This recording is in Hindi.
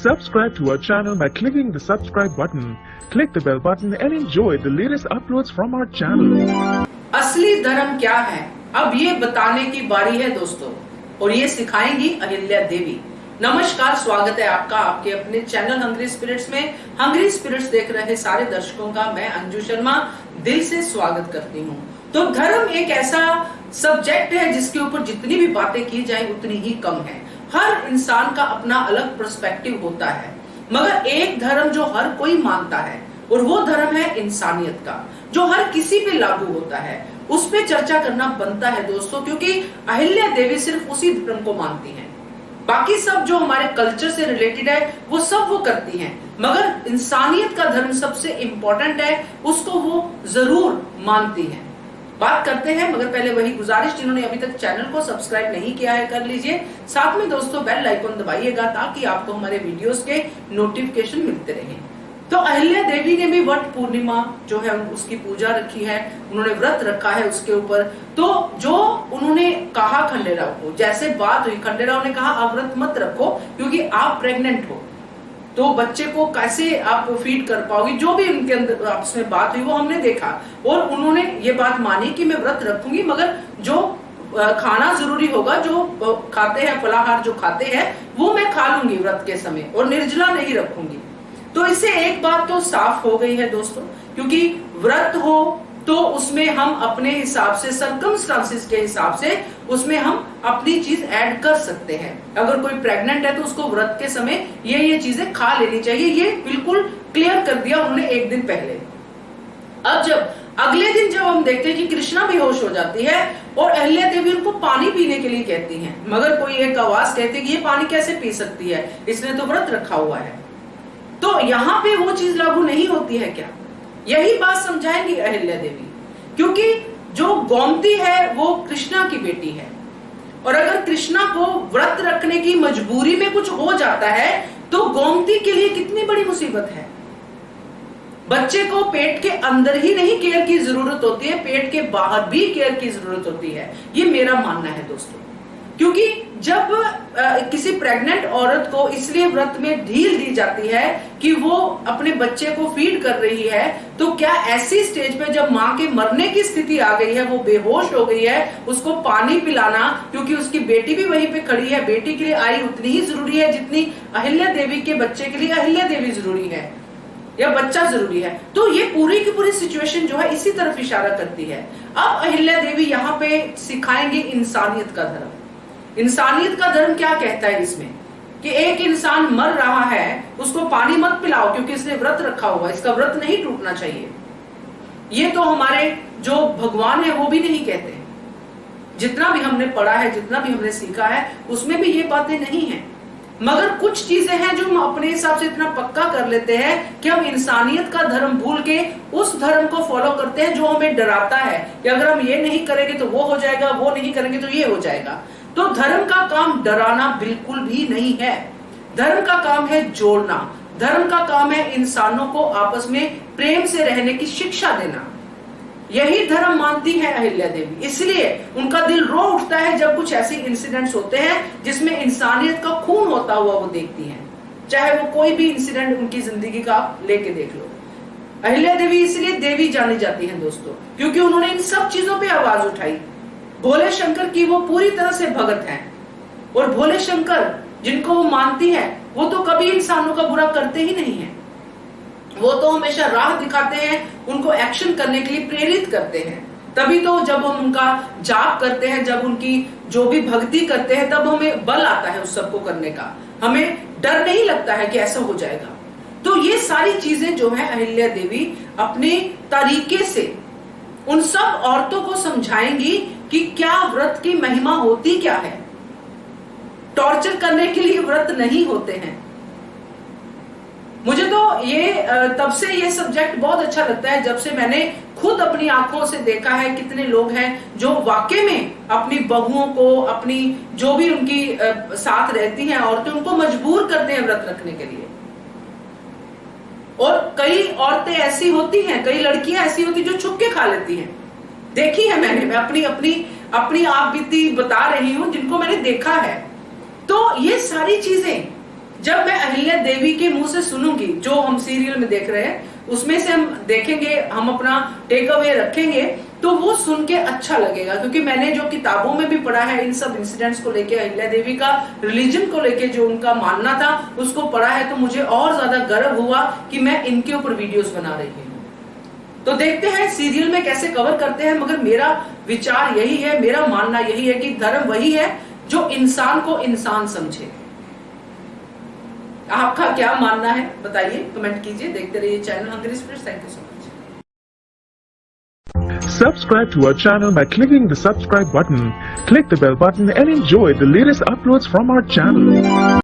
Subscribe to our channel by clicking the subscribe button. Click the bell button and enjoy the latest uploads from our channel. असली धर्म क्या है, अब ये बताने की बारी है दोस्तों, और ये सिखाएंगी अहिल्या देवी। नमस्कार, स्वागत है आपका आपके अपने चैनल हंग्री स्पिरिट्स में। हंग्री स्पिरिट्स देख रहे सारे दर्शकों का मैं अंजू शर्मा दिल से स्वागत करती हूँ। तो धर्म एक ऐसा सब्जेक्ट है जिसके ऊपर जितनी भी बातें की जाए उतनी ही कम है। हर इंसान का अपना अलग पर्सपेक्टिव होता है, मगर एक धर्म जो हर कोई मानता है और वो धर्म है इंसानियत का, जो हर किसी पे लागू होता है। उस पे चर्चा करना बनता है दोस्तों, क्योंकि अहिल्या देवी सिर्फ उसी धर्म को मानती हैं। बाकी सब जो हमारे कल्चर से रिलेटेड है वो सब वो करती हैं, मगर इंसानियत का धर्म सबसे इंपॉर्टेंट है, उसको वो जरूर मानती हैं। बात करते हैं, मगर पहले वही गुजारिश, जिन्होंने अभी तक चैनल को सब्सक्राइब नहीं किया है कर लीजिए। साथ में दोस्तों बेल आइकन दबाइएगा ताकि आपको हमारे वीडियोस के नोटिफिकेशन मिलते रहें। तो अहिल्या देवी ने भी वट पूर्णिमा जो है उसकी पूजा रखी है, उन्होंने व्रत रखा है उसके ऊपर। तो जो उन्होंने कहा खंडेराव को, जैसे बात हुई, खंडेराव ने कहा आप व्रत मत रखो क्योंकि आप प्रेग्नेंट हो, तो बच्चे को कैसे आप फीड कर पाओगी। जो भी उनके अंदर आपस में बात हुई वो हमने देखा, और उन्होंने ये बात मानी कि मैं व्रत रखूंगी, मगर जो खाना जरूरी होगा, जो खाते हैं फलाहार जो खाते हैं वो मैं खा लूंगी व्रत के समय, और निर्जला नहीं रखूंगी। तो इससे एक बात तो साफ हो गई है दोस्तों, क्योंकि व्रत हो तो उसमें हम अपने हिसाब से, सर्कमस्टांसेस के हिसाब से उसमें हम अपनी चीज ऐड कर सकते हैं। अगर कोई प्रेग्नेंट है तो उसको व्रत के समय ये चीजें खा लेनी चाहिए, ये बिल्कुल क्लियर कर दिया उन्होंने एक दिन पहले। अब जब अगले दिन जब हम देखते हैं कि कृष्णा बेहोश हो जाती है और अहिल्या देवी उनको पानी पीने के लिए कहती हैं, मगर कोई एक आवाज कहती है कि ये पानी कैसे पी सकती है, इसने तो व्रत रखा हुआ है। तो यहाँ पे वो चीज लागू नहीं होती है क्या? यही बात समझाएंगी अहिल्या देवी, क्योंकि जो गोमती है वो कृष्णा की बेटी है, और अगर कृष्णा को व्रत रखने की मजबूरी में कुछ हो जाता है तो गोमती के लिए कितनी बड़ी मुसीबत है। बच्चे को पेट के अंदर ही नहीं केयर की जरूरत होती है, पेट के बाहर भी केयर की जरूरत होती है, ये मेरा मानना है दोस्तों। क्योंकि जब किसी प्रेग्नेंट औरत को इसलिए व्रत में ढील दी जाती है कि वो अपने बच्चे को फीड कर रही है, तो क्या ऐसी स्टेज पे जब माँ के मरने की स्थिति आ गई है, वो बेहोश हो गई है, उसको पानी पिलाना, क्योंकि उसकी बेटी भी वहीं पे खड़ी है, बेटी के लिए आई उतनी ही जरूरी है जितनी अहिल्या देवी के बच्चे के लिए अहिल्या देवी जरूरी है या बच्चा जरूरी है। तो ये पूरी की पूरी सिचुएशन जो है इसी तरफ इशारा करती है। अब अहिल्या देवी यहाँ पे सिखाएंगे इंसानियत का धर्म। इंसानियत का धर्म क्या कहता है इसमें, कि एक इंसान मर रहा है उसको पानी मत पिलाओ क्योंकि इसने व्रत रखा हुआ, इसका व्रत नहीं टूटना चाहिए। ये तो हमारे जो भगवान है वो भी नहीं कहते। जितना भी हमने पढ़ा है, जितना भी हमने सीखा है, उसमें भी ये बातें नहीं है। मगर कुछ चीजें हैं जो हम अपने हिसाब से इतना पक्का कर लेते हैं कि हम इंसानियत का धर्म भूल के उस धर्म को फॉलो करते हैं जो हमें डराता है कि अगर हम ये नहीं करेंगे तो वो हो जाएगा, वो नहीं करेंगे तो ये हो जाएगा। तो धर्म का काम डराना बिल्कुल भी नहीं है। धर्म का काम है जोड़ना, धर्म का काम है इंसानों को आपस में प्रेम से रहने की शिक्षा देना। यही धर्म मानती है अहिल्या देवी, इसलिए उनका दिल रो उठता है जब कुछ ऐसे इंसिडेंट्स होते हैं जिसमें इंसानियत का खून होता हुआ वो देखती हैं। चाहे वो कोई भी इंसिडेंट उनकी जिंदगी का लेके देख लो। अहिल्या देवी इसलिए देवी जानी जाती है दोस्तों, क्योंकि उन्होंने इन सब चीजों पे आवाज उठाई। भोले शंकर की वो पूरी तरह से भगत हैं, और भोले शंकर जिनको वो मानती है वो तो कभी इंसानों का बुरा करते ही नहीं है। वो तो हमेशा राह दिखाते हैं, उनको एक्शन करने के लिए प्रेरित करते हैं। तभी तो जब हम उनका जाप करते हैं, जब उनकी जो भी भक्ति करते हैं, तब हमें बल आता है उस सबको करने का, हमें डर नहीं लगता है कि ऐसा हो जाएगा। तो ये सारी चीजें जो है अहिल्या देवी अपने तरीके से उन सब औरतों को समझाएंगी कि क्या व्रत की महिमा होती क्या है। टॉर्चर करने के लिए व्रत नहीं होते हैं। मुझे तो ये तब से ये सब्जेक्ट बहुत अच्छा लगता है जब से मैंने खुद अपनी आंखों से देखा है कितने लोग हैं जो वाकई में अपनी बहुओं को, अपनी जो भी उनकी साथ रहती हैं औरतें, उनको मजबूर करते हैं व्रत रखने के लिए। और कई औरतें ऐसी होती हैं, कई लड़कियां ऐसी होती जो छुप के खा लेती हैं। देखी है मैंने, मैं अपनी आप बीती बता रही हूं जिनको मैंने देखा है। तो ये सारी चीजें जब मैं अहिल्या देवी के मुंह से सुनूंगी, जो हम सीरियल में देख रहे हैं उसमें से हम देखेंगे, हम अपना टेक अवे रखेंगे, तो वो सुन के अच्छा लगेगा। क्योंकि मैंने जो किताबों में भी पढ़ा है इन सब इंसिडेंट्स को लेके, अहिल्या देवी का रिलीजन को लेके जो उनका मानना था उसको पढ़ा है, तो मुझे और ज्यादा गर्व हुआ कि मैं इनके ऊपर वीडियोस बना रही हूँ। तो देखते हैं सीरियल में कैसे कवर करते हैं, मगर मेरा विचार यही है, मेरा मानना यही है कि धर्म वही है जो इंसान को इंसान समझे। आपका क्या मानना है बताइए, कमेंट कीजिए। देखते रहिए channel hungry spirits. Thank you so much. Subscribe to our channel by clicking the subscribe button. Click the bell button and enjoy the latest uploads from our channel.